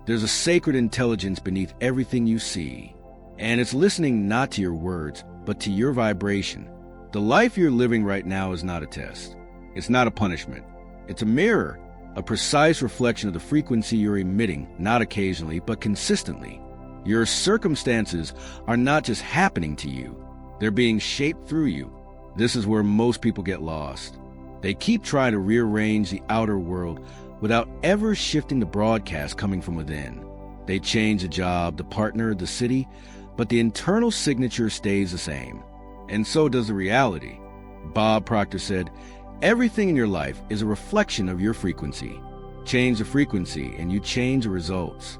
There's a sacred intelligence beneath everything you see, and it's listening not to your words, but to your vibration. The life you're living right now is not a test. It's not a punishment. It's a mirror, a precise reflection of the frequency you're emitting, not occasionally, but consistently. Your circumstances are not just happening to you. They're being shaped through you. This is where most people get lost. They keep trying to rearrange the outer world without ever shifting the broadcast coming from within. They change the job, the partner, the city, but the internal signature stays the same. And so does the reality. Bob Proctor said, "Everything in your life is a reflection of your frequency. Change the frequency and you change the results."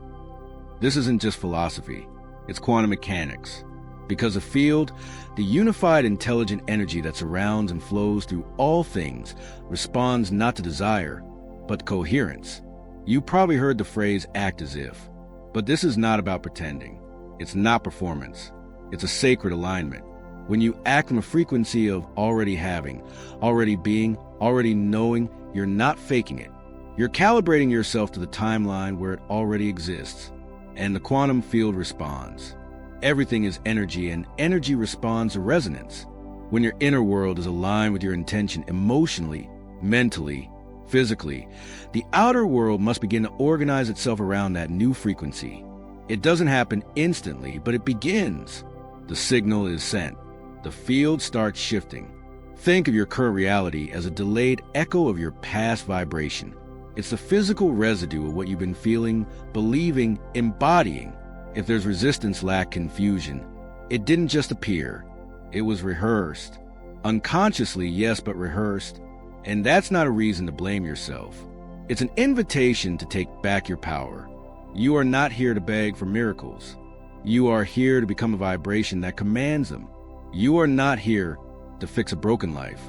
This isn't just philosophy. It's quantum mechanics. Because the field, the unified intelligent energy that surrounds and flows through all things, responds not to desire, but coherence. You probably heard the phrase act as if, but this is not about pretending. It's not performance. It's a sacred alignment. When you act from a frequency of already having, already being, already knowing, you're not faking it. You're calibrating yourself to the timeline where it already exists, and the quantum field responds. Everything is energy, and energy responds to resonance. When your inner world is aligned with your intention emotionally, mentally, physically, the outer world must begin to organize itself around that new frequency. It doesn't happen instantly, but it begins. The signal is sent. The field starts shifting. Think of your current reality as a delayed echo of your past vibration. It's the physical residue of what you've been feeling, believing, embodying. If there's resistance, lack, confusion, it didn't just appear. It was rehearsed. Unconsciously, yes, but rehearsed. And that's not a reason to blame yourself. It's an invitation to take back your power. You are not here to beg for miracles. You are here to become a vibration that commands them. You are not here to fix a broken life.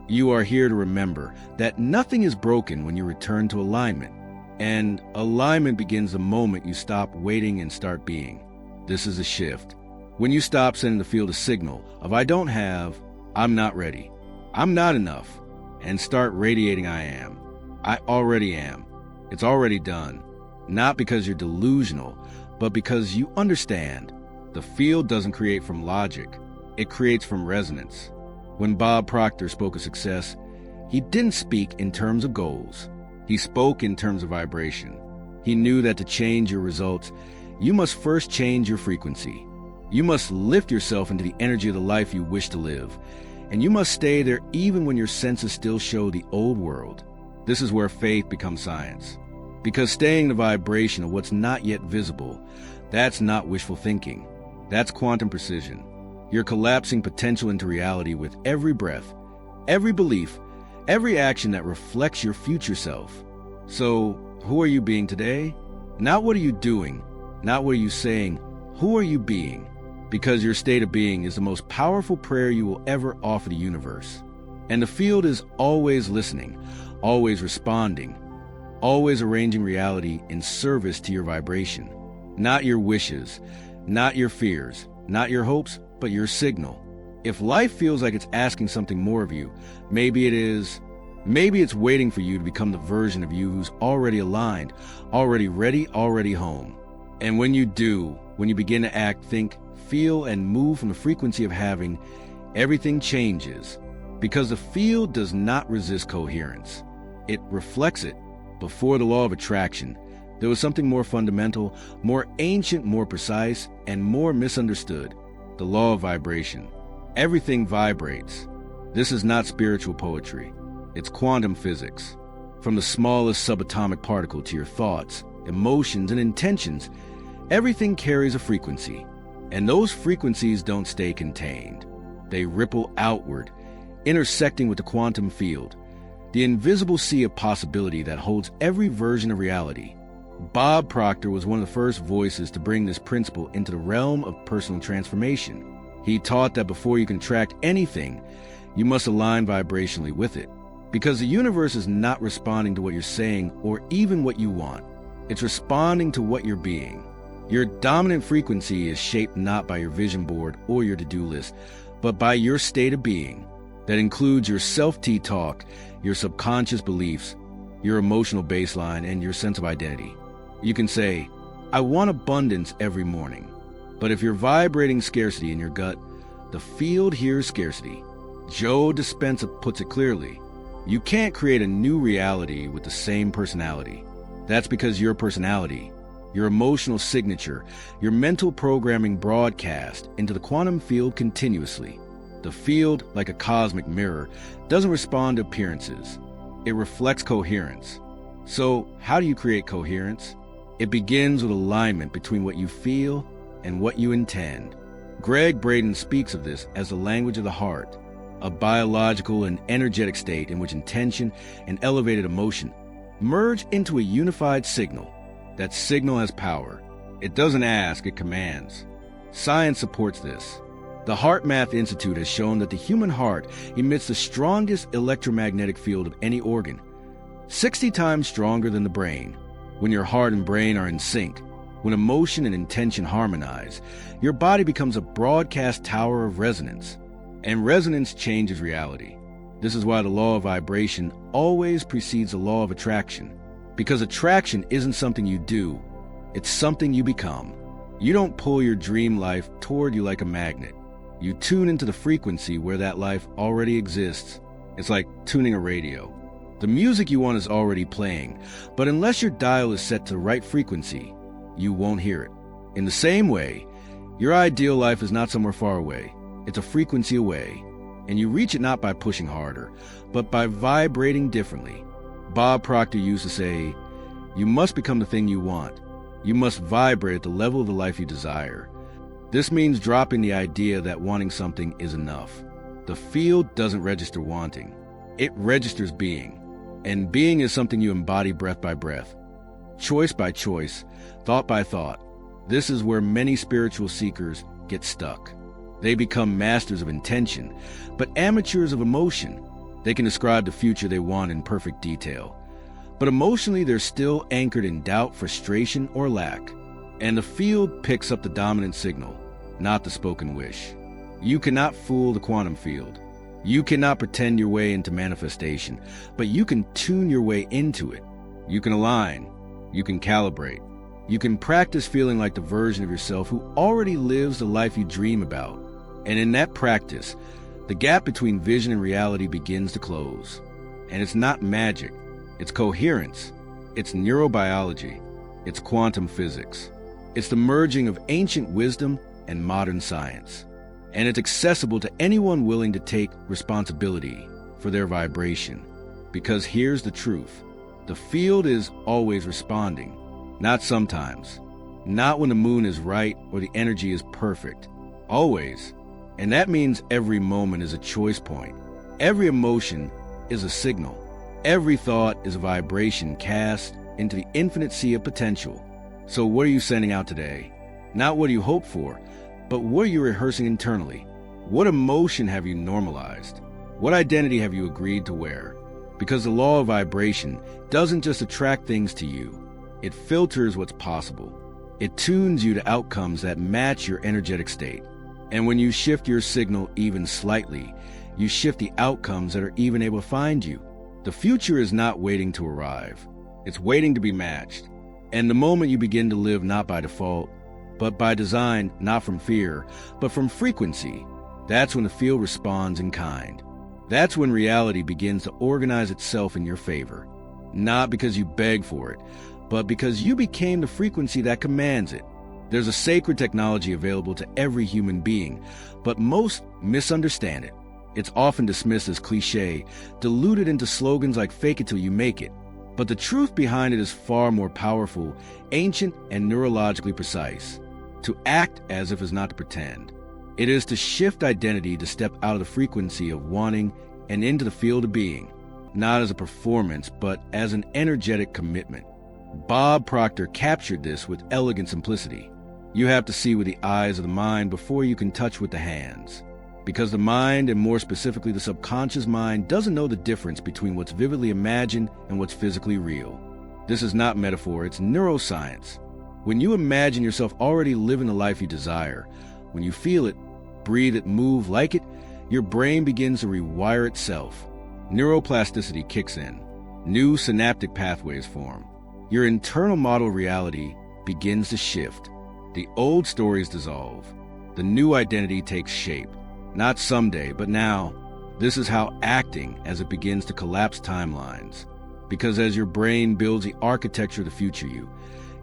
You are here to remember that nothing is broken when you return to alignment. And alignment begins the moment you stop waiting and start being. This is a shift. When you stop sending the field a signal of I don't have, I'm not ready, I'm not enough, and start radiating I am. I already am. It's already done. Not because you're delusional, but because you understand. The field doesn't create from logic. It creates from resonance. When Bob Proctor spoke of success, he didn't speak in terms of goals. He spoke in terms of vibration. He knew that to change your results, you must first change your frequency. You must lift yourself into the energy of the life you wish to live. And you must stay there even when your senses still show the old world. This is where faith becomes science. Because staying the vibration of what's not yet visible, that's not wishful thinking. That's quantum precision. You're collapsing potential into reality with every breath, every belief, every action that reflects your future self. So, who are you being today? Not what are you doing, not what are you saying, who are you being? Because your state of being is the most powerful prayer you will ever offer the universe. And the field is always listening, always responding, always arranging reality in service to your vibration. Not your wishes, not your fears, not your hopes, but your signal. If life feels like it's asking something more of you, maybe it is. Maybe it's waiting for you to become the version of you who's already aligned, already ready, already home. And when you do, when you begin to act, think, feel, and move from the frequency of having, everything changes. Because the field does not resist coherence. It reflects it. Before the law of attraction, there was something more fundamental, more ancient, more precise, and more misunderstood. The law of vibration. Everything vibrates. This is not spiritual poetry. It's quantum physics. From the smallest subatomic particle to your thoughts, emotions, and intentions, everything carries a frequency. And those frequencies don't stay contained. They ripple outward, intersecting with the quantum field, the invisible sea of possibility that holds every version of reality. Bob Proctor was one of the first voices to bring this principle into the realm of personal transformation. He taught that before you can attract anything, you must align vibrationally with it. Because the universe is not responding to what you're saying or even what you want. It's responding to what you're being. Your dominant frequency is shaped not by your vision board or your to-do list, but by your state of being. That includes your self-talk, your subconscious beliefs, your emotional baseline, and your sense of identity. You can say, I want abundance every morning. But if you're vibrating scarcity in your gut, the field hears scarcity. Joe Dispenza puts it clearly. You can't create a new reality with the same personality. That's because your personality, your emotional signature, your mental programming broadcast into the quantum field continuously. The field, like a cosmic mirror, doesn't respond to appearances. It reflects coherence. So, how do you create coherence? It begins with alignment between what you feel and what you intend. Gregg Braden speaks of this as the language of the heart, a biological and energetic state in which intention and elevated emotion merge into a unified signal. That signal has power. It doesn't ask, it commands. Science supports this. The HeartMath Institute has shown that the human heart emits the strongest electromagnetic field of any organ, 60 times stronger than the brain. When your heart and brain are in sync, when emotion and intention harmonize, your body becomes a broadcast tower of resonance. And resonance changes reality. This is why the law of vibration always precedes the law of attraction. Because attraction isn't something you do, it's something you become. You don't pull your dream life toward you like a magnet. You tune into the frequency where that life already exists. It's like tuning a radio. The music you want is already playing, but unless your dial is set to the right frequency, you won't hear it. In the same way, your ideal life is not somewhere far away. It's a frequency away, and you reach it not by pushing harder, but by vibrating differently. Bob Proctor used to say, you must become the thing you want. You must vibrate at the level of the life you desire. This means dropping the idea that wanting something is enough. The field doesn't register wanting. It registers being. And being is something you embody breath by breath, choice by choice, thought by thought. This is where many spiritual seekers get stuck. They become masters of intention, but amateurs of emotion. They can describe the future they want in perfect detail. But emotionally, they're still anchored in doubt, frustration, or lack. And the field picks up the dominant signal, not the spoken wish. You cannot fool the quantum field. You cannot pretend your way into manifestation, but you can tune your way into it. You can align. You can calibrate. You can practice feeling like the version of yourself who already lives the life you dream about. And in that practice, the gap between vision and reality begins to close. And it's not magic. It's coherence. It's neurobiology. It's quantum physics. It's the merging of ancient wisdom and modern science. And it's accessible to anyone willing to take responsibility for their vibration. Because here's the truth. The field is always responding, not sometimes. Not when the moon is right or the energy is perfect. Always. And that means every moment is a choice point. Every emotion is a signal. Every thought is a vibration cast into the infinite sea of potential. So what are you sending out today? Not what you hope for, but what are you rehearsing internally? What emotion have you normalized? What identity have you agreed to wear? Because the law of vibration doesn't just attract things to you. It filters what's possible. It tunes you to outcomes that match your energetic state. And when you shift your signal even slightly, you shift the outcomes that are even able to find you. The future is not waiting to arrive. It's waiting to be matched. And the moment you begin to live not by default, but by design, not from fear, but from frequency, that's when the field responds in kind. That's when reality begins to organize itself in your favor. Not because you beg for it, but because you became the frequency that commands it. There's a sacred technology available to every human being, but most misunderstand it. It's often dismissed as cliche, diluted into slogans like fake it till you make it. But the truth behind it is far more powerful, ancient, and neurologically precise. To act as if is not to pretend. It is to shift identity to step out of the frequency of wanting and into the field of being, not as a performance, but as an energetic commitment. Bob Proctor captured this with elegant simplicity. You have to see with the eyes of the mind before you can touch with the hands. Because the mind, and more specifically the subconscious mind, doesn't know the difference between what's vividly imagined and what's physically real. This is not metaphor, it's neuroscience. When you imagine yourself already living the life you desire, when you feel it, breathe it, move like it, your brain begins to rewire itself. Neuroplasticity kicks in. New synaptic pathways form. Your internal model of reality begins to shift. The old stories dissolve. The new identity takes shape. Not someday, but now. This is how acting as it begins to collapse timelines. Because as your brain builds the architecture of the future you,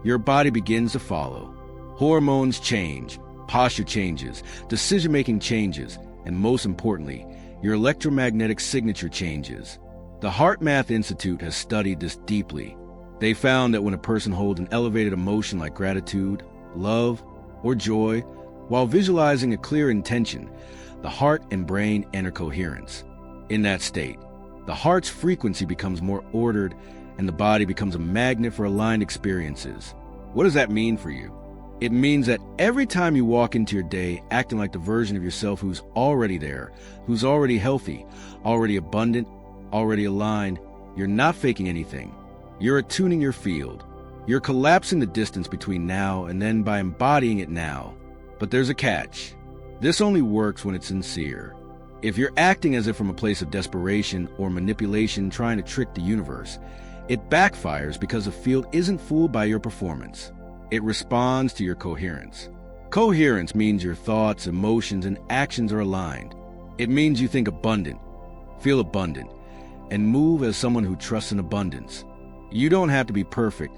your body begins to follow. Hormones change, posture changes, decision-making changes, and most importantly, your electromagnetic signature changes. The HeartMath Institute has studied this deeply. They found that when a person holds an elevated emotion like gratitude, love, or joy, while visualizing a clear intention, the heart and brain enter coherence. In that state, the heart's frequency becomes more ordered and the body becomes a magnet for aligned experiences. What does that mean for you? It means that every time you walk into your day acting like the version of yourself who's already there, who's already healthy, already abundant, already aligned, you're not faking anything. You're attuning your field. You're collapsing the distance between now and then by embodying it now. But there's a catch. This only works when it's sincere. If you're acting as if from a place of desperation or manipulation trying to trick the universe, it backfires because the field isn't fooled by your performance. It responds to your coherence. Coherence means your thoughts, emotions, and actions are aligned. It means you think abundant, feel abundant, and move as someone who trusts in abundance. You don't have to be perfect,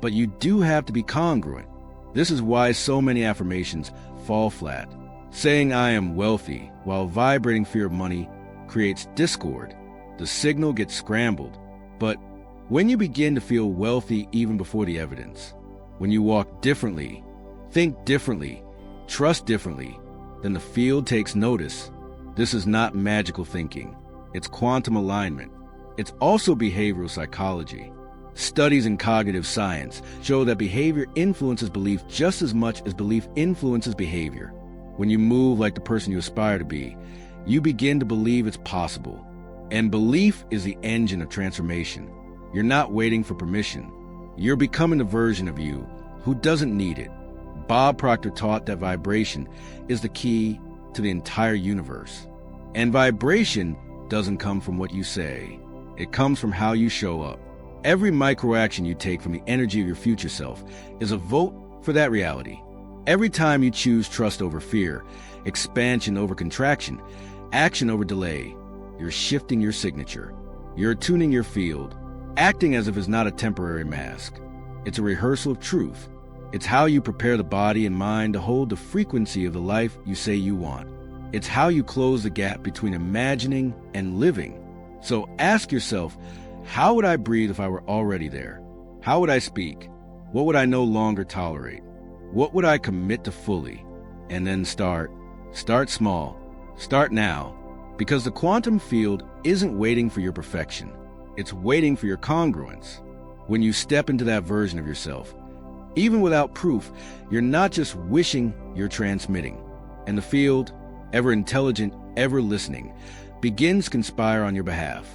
but you do have to be congruent. This is why so many affirmations fall flat. Saying I am wealthy while vibrating fear of money creates discord. The signal gets scrambled. But when you begin to feel wealthy even before the evidence, when you walk differently, think differently, trust differently, then the field takes notice. This is not magical thinking. It's quantum alignment. It's also behavioral psychology. Studies in cognitive science show that behavior influences belief just as much as belief influences behavior. When you move like the person you aspire to be, you begin to believe it's possible. And belief is the engine of transformation. You're not waiting for permission. You're becoming the version of you who doesn't need it. Bob Proctor taught that vibration is the key to the entire universe. And vibration doesn't come from what you say. It comes from how you show up. Every micro-action you take from the energy of your future self is a vote for that reality. Every time you choose trust over fear, expansion over contraction, action over delay, you're shifting your signature. You're attuning your field, acting as if it's not a temporary mask. It's a rehearsal of truth. It's how you prepare the body and mind to hold the frequency of the life you say you want. It's how you close the gap between imagining and living. So ask yourself, how would I breathe if I were already there? How would I speak? What would I no longer tolerate? What would I commit to fully? And then start. Start small. Start now. Because the quantum field isn't waiting for your perfection. It's waiting for your congruence. When you step into that version of yourself, even without proof, you're not just wishing, you're transmitting. And the field, ever intelligent, ever listening, begins to conspire on your behalf.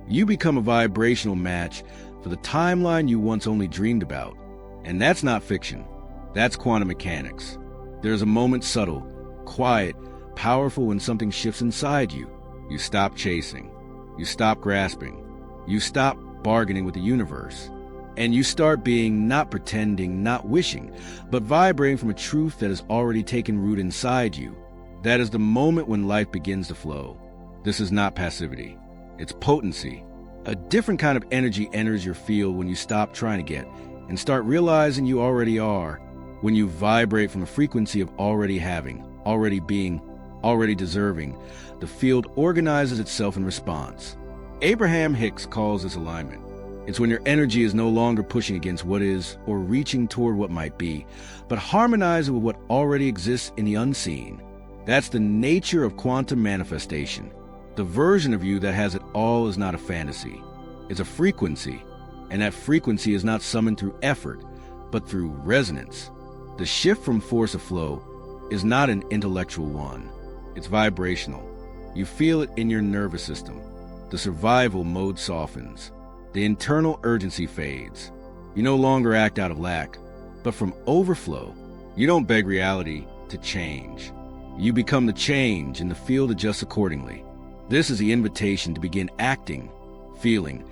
You become a vibrational match for the timeline you once only dreamed about. And that's not fiction. That's quantum mechanics. There's a moment subtle, quiet, powerful when something shifts inside you. You stop chasing. You stop grasping. You stop bargaining with the universe. And you start being, not pretending, not wishing, but vibrating from a truth that has already taken root inside you. That is the moment when life begins to flow. This is not passivity. It's potency. A different kind of energy enters your field when you stop trying to get and start realizing you already are. When you vibrate from a frequency of already having, already being, already deserving, the field organizes itself in response. Abraham Hicks calls this alignment. It's when your energy is no longer pushing against what is or reaching toward what might be, but harmonizing with what already exists in the unseen. That's the nature of quantum manifestation. The version of you that has it all is not a fantasy. It's a frequency, and that frequency is not summoned through effort, but through resonance. The shift from force of flow is not an intellectual one. It's vibrational. You feel it in your nervous system. The survival mode softens. The internal urgency fades. You no longer act out of lack, but from overflow. You don't beg reality to change. You become the change, and the field adjusts accordingly. This is the invitation to begin acting, feeling,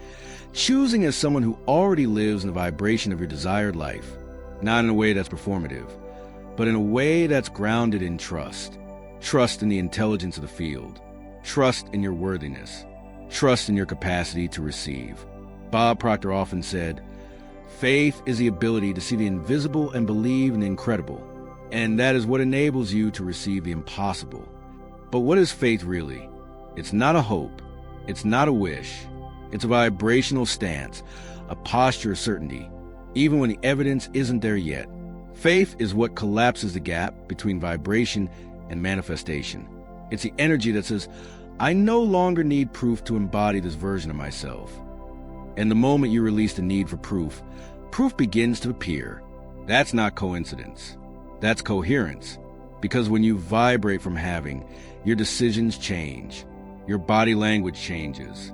choosing as someone who already lives in the vibration of your desired life. not in a way that's performative, but in a way that's grounded in trust. Trust in the intelligence of the field. Trust in your worthiness. Trust in your capacity to receive. Bob Proctor often said, "Faith is the ability to see the invisible and believe in the incredible, and that is what enables you to receive the impossible." But what is faith really? It's not a hope. It's not a wish. It's a vibrational stance, a posture of certainty, even when the evidence isn't there yet. Faith is what collapses the gap between vibration and manifestation. It's the energy that says, "I no longer need proof to embody this version of myself." And the moment you release the need for proof, proof begins to appear. That's not coincidence. That's coherence. Because when you vibrate from having, your decisions change. Your body language changes.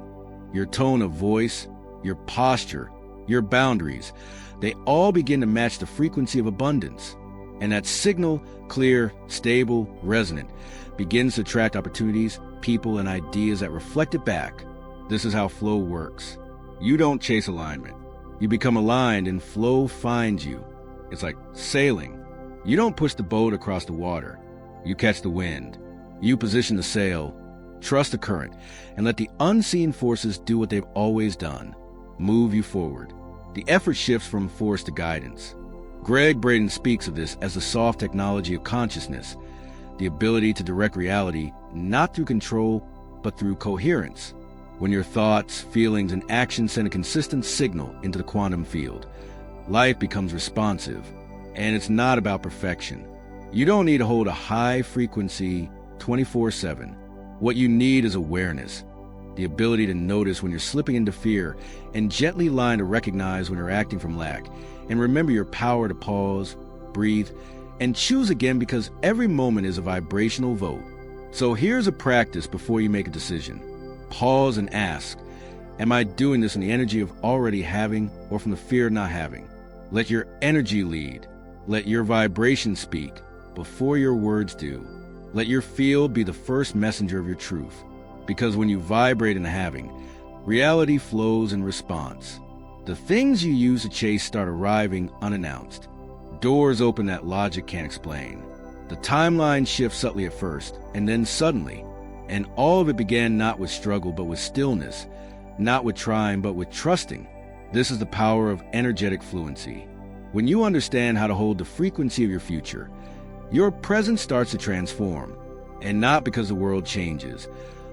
Your tone of voice, your posture, your boundaries, they all begin to match the frequency of abundance. And that signal, clear, stable, resonant, begins to attract opportunities, people, and ideas that reflect it back. This is how flow works. You don't chase alignment. You become aligned and flow finds you. It's like sailing. You don't push the boat across the water. You catch the wind. You position the sail, trust the current, and let the unseen forces do what they've always done. Move you forward. The effort shifts from force to guidance. Gregg Braden speaks of this as the soft technology of consciousness, the ability to direct reality not through control, but through coherence. When your thoughts, feelings, and actions send a consistent signal into the quantum field, life becomes responsive, and it's not about perfection. You don't need to hold a high frequency 24/7. What you need is awareness, the ability to notice when you're slipping into fear, and gently line to recognize when you're acting from lack. And remember your power to pause, breathe, and choose again, because every moment is a vibrational vote. So here's a practice before you make a decision. Pause and ask, am I doing this in the energy of already having or from the fear of not having? Let your energy lead. Let your vibration speak before your words do. Let your field be the first messenger of your truth. Because when you vibrate in the having, reality flows in response. The things you use to chase start arriving unannounced. Doors open that logic can't explain. The timeline shifts subtly at first, and then suddenly. And all of it began not with struggle, but with stillness. Not with trying, but with trusting. This is the power of energetic fluency. When you understand how to hold the frequency of your future, your present starts to transform. And not because the world changes,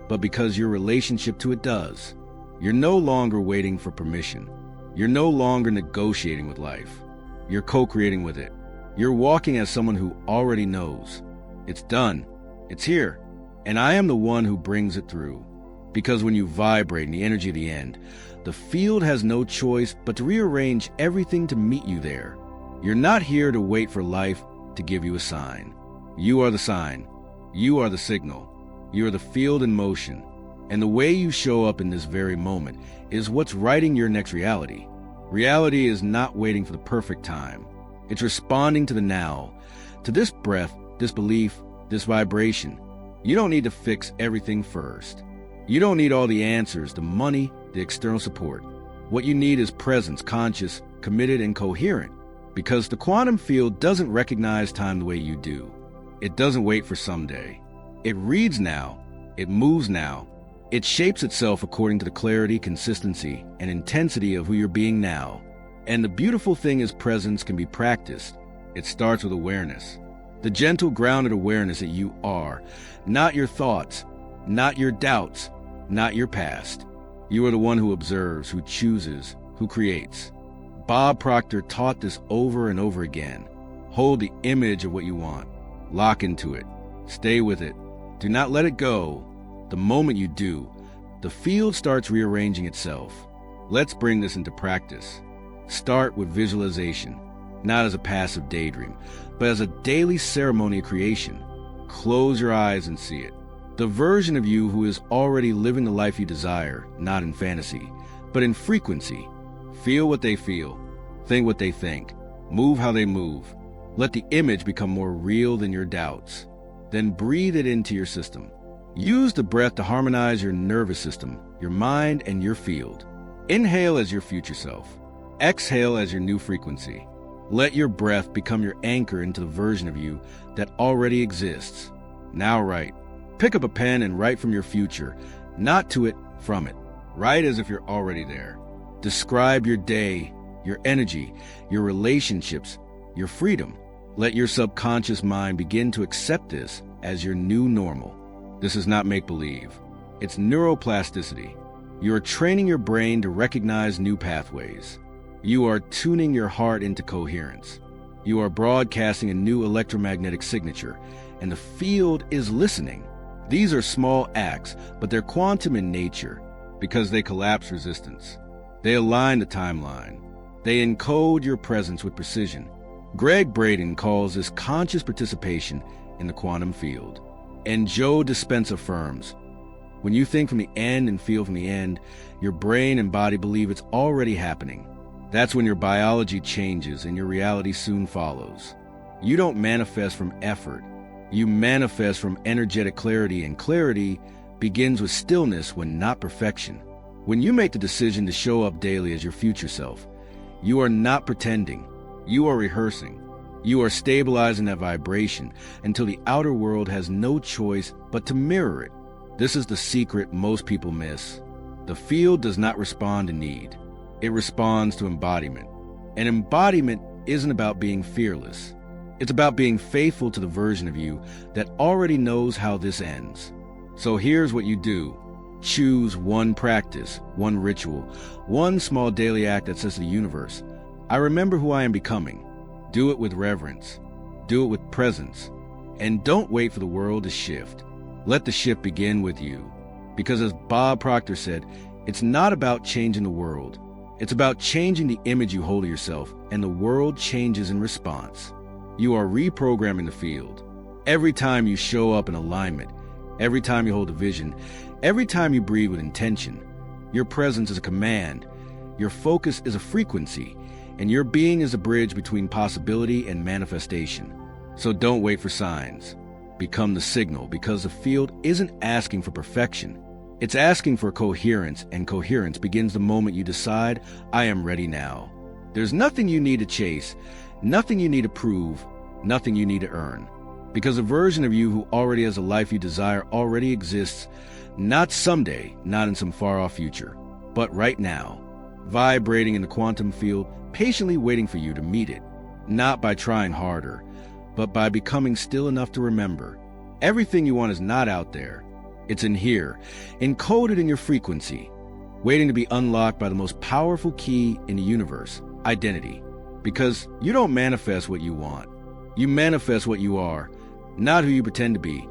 but because your relationship to it does. You're no longer waiting for permission. You're no longer negotiating with life. You're co-creating with it. You're walking as someone who already knows. It's done. It's here. And I am the one who brings it through. Because when you vibrate in the energy of the end, the field has no choice but to rearrange everything to meet you there. You're not here to wait for life to give you a sign. You are the sign. You are the signal. You are the field in motion. And the way you show up in this very moment is what's writing your next reality. Reality is not waiting for the perfect time. It's responding to the now, to this breath, this belief, this vibration. You don't need to fix everything first. You don't need all the answers, the money, the external support. What you need is presence, conscious, committed, and coherent. Because the quantum field doesn't recognize time the way you do. It doesn't wait for someday. It reads now. It moves now. It shapes itself according to the clarity, consistency, and intensity of who you're being now. And the beautiful thing is presence can be practiced. It starts with awareness. The gentle, grounded awareness that you are, not your thoughts, not your doubts, not your past. You are the one who observes, who chooses, who creates. Bob Proctor taught this over and over again. Hold the image of what you want. Lock into it. Stay with it. Do not let it go. The moment you do, the field starts rearranging itself. Let's bring this into practice. Start with visualization, not as a passive daydream, but as a daily ceremony of creation. Close your eyes and see it. The version of you who is already living the life you desire, not in fantasy, but in frequency. Feel what they feel. Think what they think. Move how they move. Let the image become more real than your doubts. Then breathe it into your system. Use the breath to harmonize your nervous system, your mind, and your field. Inhale as your future self. Exhale as your new frequency. Let your breath become your anchor into the version of you that already exists. Now write. Pick up a pen and write from your future, not to it, from it. Write as if you're already there. Describe your day, your energy, your relationships, your freedom. Let your subconscious mind begin to accept this as your new normal. This is not make-believe. It's neuroplasticity. You are training your brain to recognize new pathways. You are tuning your heart into coherence. You are broadcasting a new electromagnetic signature, and the field is listening. These are small acts, but they're quantum in nature because they collapse resistance. They align the timeline. They encode your presence with precision. Gregg Braden calls this conscious participation in the quantum field. And Dispenza affirms, when you think from the end and feel from the end, your brain and body believe it's already happening. That's when your biology changes and your reality soon follows. You don't manifest from effort. You manifest from energetic clarity, and clarity begins with stillness when not perfection. When you make the decision to show up daily as your future self, you are not pretending. You are rehearsing. You are stabilizing that vibration until the outer world has no choice but to mirror it. This is the secret most people miss. The field does not respond to need. It responds to embodiment. And embodiment isn't about being fearless. It's about being faithful to the version of you that already knows how this ends. So here's what you do. Choose one practice, one ritual, one small daily act that says to the universe, I remember who I am becoming. Do it with reverence. Do it with presence. And don't wait for the world to shift. Let the shift begin with you. Because as Bob Proctor said, it's not about changing the world. It's about changing the image you hold of yourself, and the world changes in response. You are reprogramming the field. Every time you show up in alignment, every time you hold a vision, every time you breathe with intention, your presence is a command, your focus is a frequency, and your being is a bridge between possibility and manifestation. So don't wait for signs. Become the signal, because the field isn't asking for perfection. It's asking for coherence, and coherence begins the moment you decide, I am ready now. There's nothing you need to chase, nothing you need to prove, nothing you need to earn. Because the version of you who already has a life you desire already exists, not someday, not in some far-off future, but right now, vibrating in the quantum field, patiently waiting for you to meet it, not by trying harder, but by becoming still enough to remember. Everything you want is not out there. It's in here, encoded in your frequency, waiting to be unlocked by the most powerful key in the universe, identity. Because you don't manifest what you want. You manifest what you are, not who you pretend to be,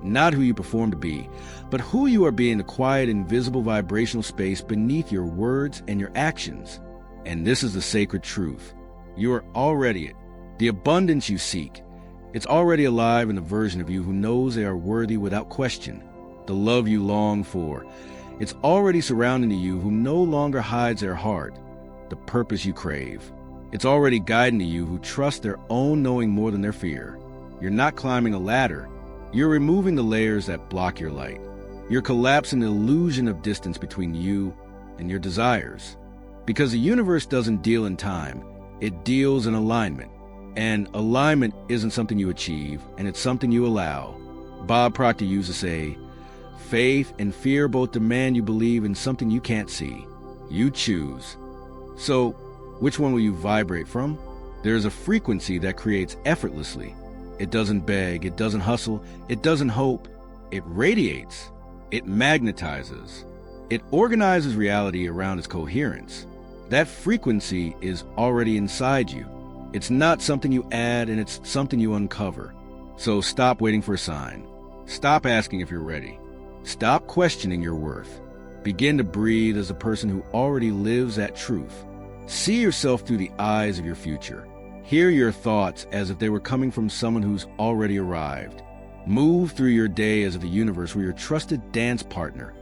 not who you perform to be, but who you are being, the quiet, invisible vibrational space beneath your words and your actions. And this is the sacred truth. You are already it. The abundance you seek, it's already alive in the version of you who knows they are worthy without question. The love you long for, it's already surrounding you who no longer hides their heart. The purpose you crave, it's already guiding to you who trust their own knowing more than their fear. You're not climbing a ladder. You're removing the layers that block your light. You're collapsing the illusion of distance between you and your desires. Because the universe doesn't deal in time, it deals in alignment. And alignment isn't something you achieve, and it's something you allow. Bob Proctor used to say, faith and fear both demand you believe in something you can't see. You choose. So, which one will you vibrate from? There's a frequency that creates effortlessly. It doesn't beg, it doesn't hustle, it doesn't hope. It radiates. It magnetizes. It organizes reality around its coherence. That frequency is already inside you. It's not something you add, and it's something you uncover. So stop waiting for a sign. Stop asking if you're ready. Stop questioning your worth. Begin to breathe as a person who already lives that truth. See yourself through the eyes of your future. Hear your thoughts as if they were coming from someone who's already arrived. Move through your day as if the universe were your trusted dance partner,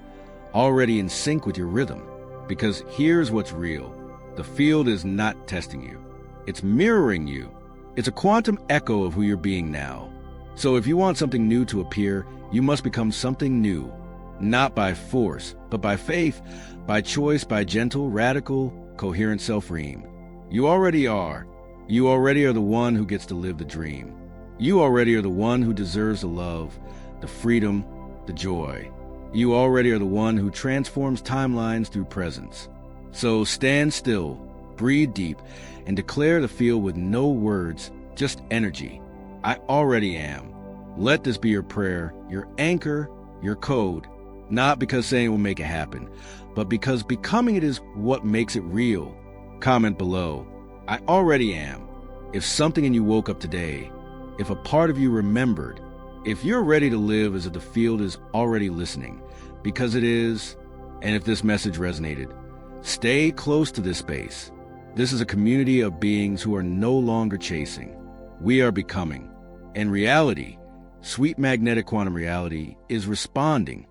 already in sync with your rhythm. Because here's what's real. The field is not testing you. It's mirroring you. It's a quantum echo of who you're being now. So if you want something new to appear, you must become something new. Not by force, but by faith, by choice, by gentle, radical, coherent self-ream. You already are. You already are the one who gets to live the dream. You already are the one who deserves the love, the freedom, the joy. You already are the one who transforms timelines through presence. So stand still, breathe deep, and declare the field with no words, just energy. I already am. Let this be your prayer, your anchor, your code. Not because saying it will make it happen, but because becoming it is what makes it real. Comment below. I already am. If something in you woke up today, if a part of you remembered, if you're ready to live as if the field is already listening, because it is, and if this message resonated, stay close to this space. This is a community of beings who are no longer chasing. We are becoming. And reality, sweet magnetic quantum reality, is responding.